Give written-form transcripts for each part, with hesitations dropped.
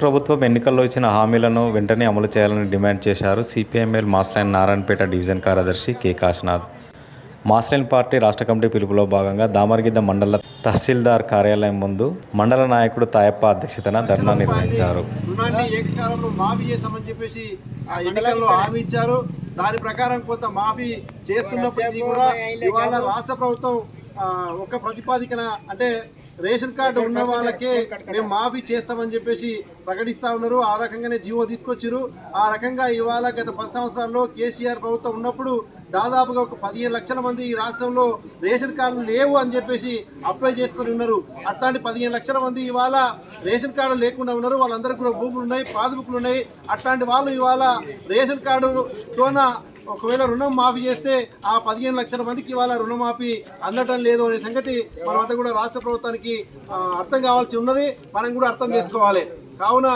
ప్రభుత్వం ఎన్నికల్లో ఇచ్చిన హామీలను వెంటనే అమలు చేయాలని డిమాండ్ చేశారు సిపిఎంఎల్ మాస్లైన్ నారాయణపేట డివిజన్ కార్యదర్శి కె కాశీనాథ్. మాస్లైన్ పార్టీ రాష్ట్ర కమిటీ పిలుపులో భాగంగా దామరగిద్ద మండల తహసీల్దార్ కార్యాలయం ముందు మండల నాయకుడు తాయప్ప అధ్యక్షతన ధర్నా నిర్వహించారు. దాని ప్రకారం కొంత మాఫీ చేస్తున్నప్పటికీ కూడా ఇవాళ రాష్ట్ర ప్రభుత్వం ఒక ప్రతిపాదికన అంటే రేషన్ కార్డు ఉన్న వాళ్ళకే మేము మాఫీ చేస్తామని చెప్పేసి ప్రకటిస్తూ ఉన్నారు. ఆ రకంగానే జీవో తీసుకొచ్చారు. ఆ రకంగా ఇవాళ గత 10 సంవత్సరాల్లో కేసీఆర్ ప్రభుత్వం ఉన్నప్పుడు దాదాపుగా ఒక 15 లక్షల మంది ఈ రాష్ట్రంలో రేషన్ కార్డులు లేవు అని చెప్పేసి అప్లై చేసుకొని ఉన్నారు. అట్లాంటి 15 లక్షల మంది ఇవాళ రేషన్ కార్డు లేకుండా ఉన్నారు. వాళ్ళందరికీ కూడా భూములు ఉన్నాయి, పాస్బుక్లు ఉన్నాయి. అట్లాంటి వాళ్ళు ఇవాళ రేషన్ కార్డుతోన ఒకవేళ రుణం మాఫీ చేస్తే ఆ 15 లక్షల మందికి ఇవాళ రుణమాఫీ అందటం లేదు అనే సంగతి మనమంతా కూడా రాష్ట్ర ప్రభుత్వానికి అర్థం కావాల్సి ఉన్నది. మనం కూడా అర్థం చేసుకోవాలి. కావున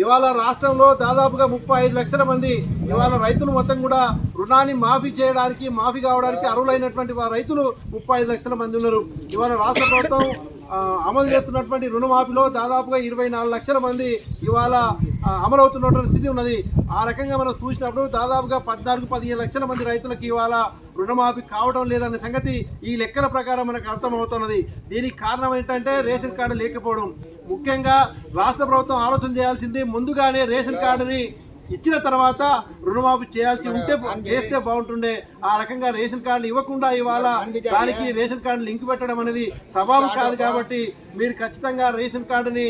ఇవాళ రాష్ట్రంలో దాదాపుగా 35 లక్షల మంది ఇవాళ రైతులు మొత్తం కూడా రుణాన్ని మాఫీ చేయడానికి మాఫీ కావడానికి అర్హులైనటువంటి రైతులు 35 లక్షల మంది ఉన్నారు. ఇవాళ రాష్ట్ర ప్రభుత్వం అమలు చేస్తున్నటువంటి రుణమాఫీలో దాదాపుగా 24 లక్షల మంది ఇవాళ అమలవుతున్నటువంటి స్థితి ఉన్నది. ఆ రకంగా మనం చూసినప్పుడు దాదాపుగా 14-15 లక్షల మంది రైతులకు ఇవాళ రుణమాఫీ కావడం లేదనే సంగతి ఈ లెక్కల ప్రకారం మనకు అర్థమవుతున్నది. దీనికి కారణం ఏంటంటే రేషన్ కార్డు లేకపోవడం. ముఖ్యంగా రాష్ట్ర ప్రభుత్వం ఆలోచన చేయాల్సింది ముందుగానే రేషన్ కార్డుని ఇచ్చిన తర్వాత రుణమాఫీ చేస్తే బాగుంటుండే. ఆ రకంగా రేషన్ కార్డులు ఇవ్వకుండా ఇవాళ దానికి రేషన్ కార్డు లింక్ పెట్టడం అనేది సవాలు కాదు. కాబట్టి మీరు ఖచ్చితంగా రేషన్ కార్డుని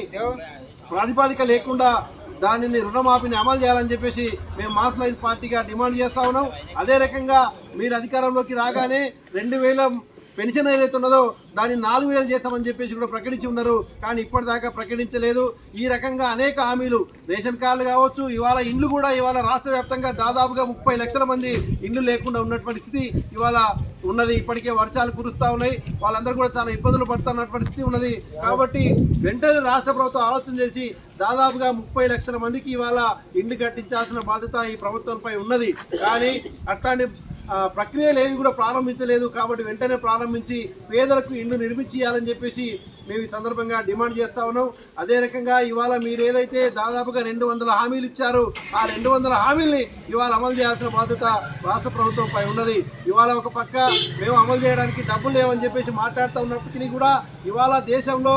ప్రాతిపదిక లేకుండా దానిని రుణమాఫీని అమలు చేయాలని చెప్పేసి మేము మాస్లైన్ పార్టీగా డిమాండ్ చేస్తా ఉన్నాం. అదే రకంగా మీరు అధికారంలోకి రాగానే 2000 పెన్షన్ ఏదైతే ఉన్నదో దాన్ని 4000 చేస్తామని చెప్పేసి కూడా ప్రకటించి ఉన్నారు. కానీ ఇప్పటిదాకా ప్రకటించలేదు. ఈ రకంగా అనేక హామీలు రేషన్ కార్డులు కావచ్చు, ఇవాళ ఇండ్లు కూడా ఇవాళ రాష్ట్ర వ్యాప్తంగా దాదాపుగా 30 లక్షల మంది ఇండ్లు లేకుండా ఉన్నటువంటి స్థితి ఇవాళ ఉన్నది. ఇప్పటికే వర్షాలు కురుస్తూ ఉన్నాయి. వాళ్ళందరూ కూడా చాలా ఇబ్బందులు పడుతున్నటువంటి స్థితి ఉన్నది. కాబట్టి వెంటనే రాష్ట్ర ప్రభుత్వం ఆలోచన చేసి దాదాపుగా 30 లక్షల మందికి ఇవాళ ఇండ్లు కట్టించాల్సిన బాధ్యత ఈ ప్రభుత్వంపై ఉన్నది. కానీ అట్లాంటి ప్రక్రియలు ఏవి కూడా ప్రారంభించలేదు. కాబట్టి వెంటనే ప్రారంభించి పేదలకు ఇల్లు నిర్మించాలని చెప్పేసి మేము ఈ సందర్భంగా డిమాండ్ చేస్తా ఉన్నాం. అదే రకంగా ఇవాళ మీరు ఏదైతే దాదాపుగా 200 హామీలు ఇచ్చారో ఆ 200 హామీల్ని ఇవాళ అమలు చేయాల్సిన బాధ్యత రాష్ట్ర ప్రభుత్వంపై ఉన్నది. ఇవాళ ఒక పక్క మేము అమలు చేయడానికి డబ్బులు లేవని చెప్పేసి మాట్లాడుతూ ఉన్నప్పటికీ కూడా ఇవాళ దేశంలో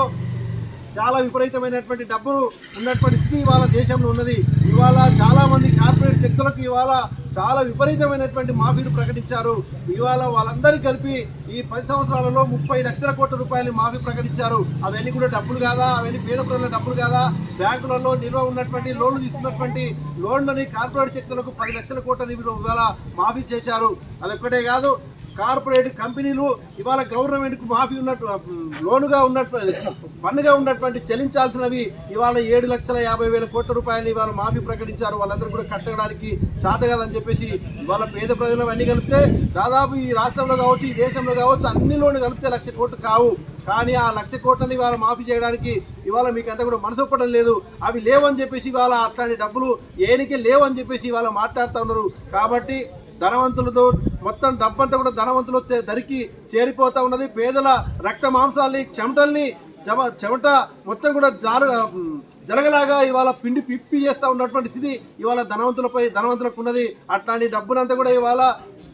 చాలా విపరీతమైనటువంటి డబ్బులు ఉన్నటువంటి స్థితి ఇవాళ దేశంలో ఉన్నది. ఇవాళ చాలామంది కార్పొరేట్ శక్తులకు ఇవాళ చాలా విపరీతమైనటువంటి మాఫీలు ప్రకటించారు. ఇవాళ వాళ్ళందరికీ కలిపి ఈ 10 సంవత్సరాలలో 30 లక్షల కోట్ల రూపాయలు మాఫీ ప్రకటించారు. అవన్నీ కూడా డబ్బులు కాదా? అవన్నీ పేద ప్రజల డబ్బులు కాదా? బ్యాంకులలో నిల్వ ఉన్నటువంటి లోన్లు తీసుకున్నటువంటి లోన్లని కార్పొరేట్ శక్తులకు 10 లక్షల కోట్ల ఇవాళ మాఫీ చేశారు. అదొక్కటే కాదు, కార్పొరేట్ కంపెనీలు ఇవాళ గవర్నమెంట్కు మాఫీ ఉన్నట్టు లోనుగా ఉన్నట్టు పన్నుగా ఉన్నటువంటి చెల్లించాల్సినవి ఇవాళ 7,50,000 కోట్ల రూపాయలు ఇవాళ మాఫీ ప్రకటించారు. వాళ్ళందరూ కూడా కట్టడానికి చేత కాదని చెప్పేసి ఇవాళ పేద ప్రజలు అన్నీ కలిపితే దాదాపు ఈ రాష్ట్రంలో కావచ్చు, ఈ దేశంలో కావచ్చు, అన్ని లోన్లు కలిపితే 1,00,000 కోట్లు కావు. కానీ ఆ 1,00,000 కోట్లని ఇవాళ మాఫీ చేయడానికి ఇవాళ మీకు అంతా కూడా మనసు ఒప్పడం లేదు. అవి లేవని చెప్పేసి ఇవాళ అట్లాంటి డబ్బులు ఏనికే లేవని చెప్పేసి ఇవాళ మాట్లాడుతూ ఉన్నారు. కాబట్టి ధనవంతులతో మొత్తం డబ్బంతా కూడా ధనవంతులు ధరికి చేరిపోతూ ఉన్నది. పేదల రక్త మాంసాలని చెమట మొత్తం కూడా జరగలాగా ఇవాళ పిండి పిప్పి చేస్తూ ఉన్నటువంటి స్థితి ఇవాళ ధనవంతులకు ఉన్నది. అట్లాంటి డబ్బునంతా కూడా ఇవాళ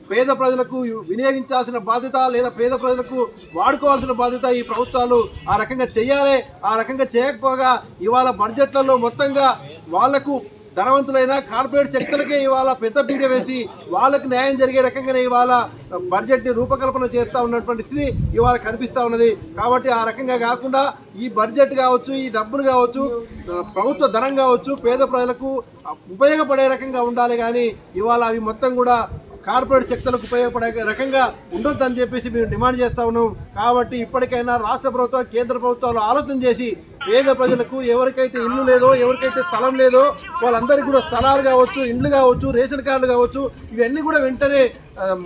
పేద ప్రజలకు వినియోగించాల్సిన బాధ్యత లేదా పేద ప్రజలకు వాడుకోవాల్సిన బాధ్యత ఈ ప్రభుత్వాలు ఆ రకంగా చేయాలి. ఆ రకంగా చేయకపోగా ఇవాళ బడ్జెట్లలో మొత్తంగా వాళ్లకు ధనవంతులైన కార్పొరేట్ శక్తులకే ఇవాళ పెద్ద పీట వేసి వాళ్ళకు న్యాయం జరిగే రకంగానే ఇవాళ బడ్జెట్ని రూపకల్పన చేస్తూ ఉన్నటువంటి స్థితి ఇవాళ కనిపిస్తూ ఉన్నది. కాబట్టి ఆ రకంగా కాకుండా ఈ బడ్జెట్ కావచ్చు, ఈ డబ్బులు కావచ్చు, ప్రభుత్వ ధనం కావచ్చు పేద ప్రజలకు ఉపయోగపడే రకంగా ఉండాలి. కానీ ఇవాళ అవి మొత్తం కూడా కార్పొరేట్ శక్తులకు ఉపయోగపడే రకంగా ఉండొద్దని చెప్పేసి మేము డిమాండ్ చేస్తూ ఉన్నాం. కాబట్టి ఇప్పటికైనా రాష్ట్ర ప్రభుత్వం, కేంద్ర ప్రభుత్వాలు ఆలోచన చేసి పేద ప్రజలకు ఎవరికైతే ఇల్లు లేదో, ఎవరికైతే స్థలం లేదో వాళ్ళందరికీ కూడా స్థలాలు కావచ్చు, ఇండ్లు కావచ్చు, రేషన్ కార్డులు కావచ్చు, ఇవన్నీ కూడా వెంటనే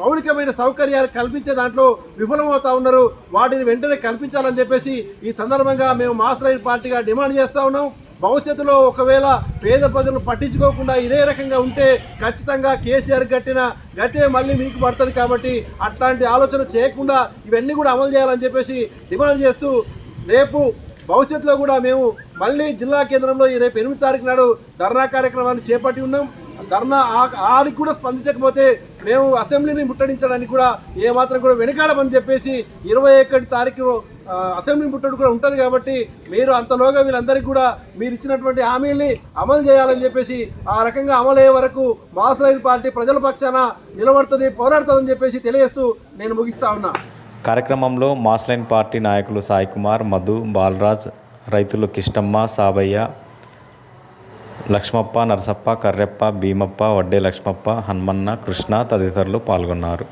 మౌలికమైన సౌకర్యాలు కల్పించే దాంట్లో విఫలమవుతూ ఉన్నారు. వాటిని వెంటనే కల్పించాలని చెప్పేసి ఈ సందర్భంగా మేము మాస్లైన్ పార్టీగా డిమాండ్ చేస్తూ ఉన్నాం. భవిష్యత్తులో ఒకవేళ పేద ప్రజలు పట్టించుకోకుండా ఇదే రకంగా ఉంటే ఖచ్చితంగా కేసీఆర్ కట్టిన గతే మళ్ళీ మీకు పడుతుంది. కాబట్టి అట్లాంటి ఆలోచన చేయకుండా ఇవన్నీ కూడా అమలు చేయాలని చెప్పేసి డిమాండ్ చేస్తూ రేపు భవిష్యత్తులో కూడా మేము మళ్ళీ జిల్లా కేంద్రంలో ఈ రేపు 8 తారీఖు నాడు ధర్నా కార్యక్రమాన్ని చేపట్టి ఉన్నాం. ధర్నా ఆడికి కూడా స్పందించకపోతే మేము అసెంబ్లీని ముట్టడించడానికి కూడా ఏమాత్రం కూడా వెనకాడమని చెప్పేసి 21 తారీఖు అసెంబ్లీ ముట్టడి కూడా ఉంటుంది. కాబట్టి మీరు అంతలోగా వీళ్ళందరికీ కూడా మీరు ఇచ్చినటువంటి హామీల్ని అమలు చేయాలని చెప్పేసి ఆ రకంగా అమలు అయ్యే వరకు మాస్లైన్ పార్టీ ప్రజల పక్షాన నిలబడుతుంది, పోరాడుతుందని చెప్పేసి తెలియజేస్తూ నేను ముగిస్తా ఉన్నా. కార్యక్రమంలో మాస్లైన్ పార్టీ నాయకులు సాయి కుమార్, మధు, బాలరాజ్, రైతులు కిష్టమ్మ, సాబయ్య, లక్ష్మప్ప, నరసప్ప, కర్రెప్ప, భీమప్ప, వడ్డే లక్ష్మప్ప, హన్మన్న, కృష్ణ తదితరులు పాల్గొన్నారు.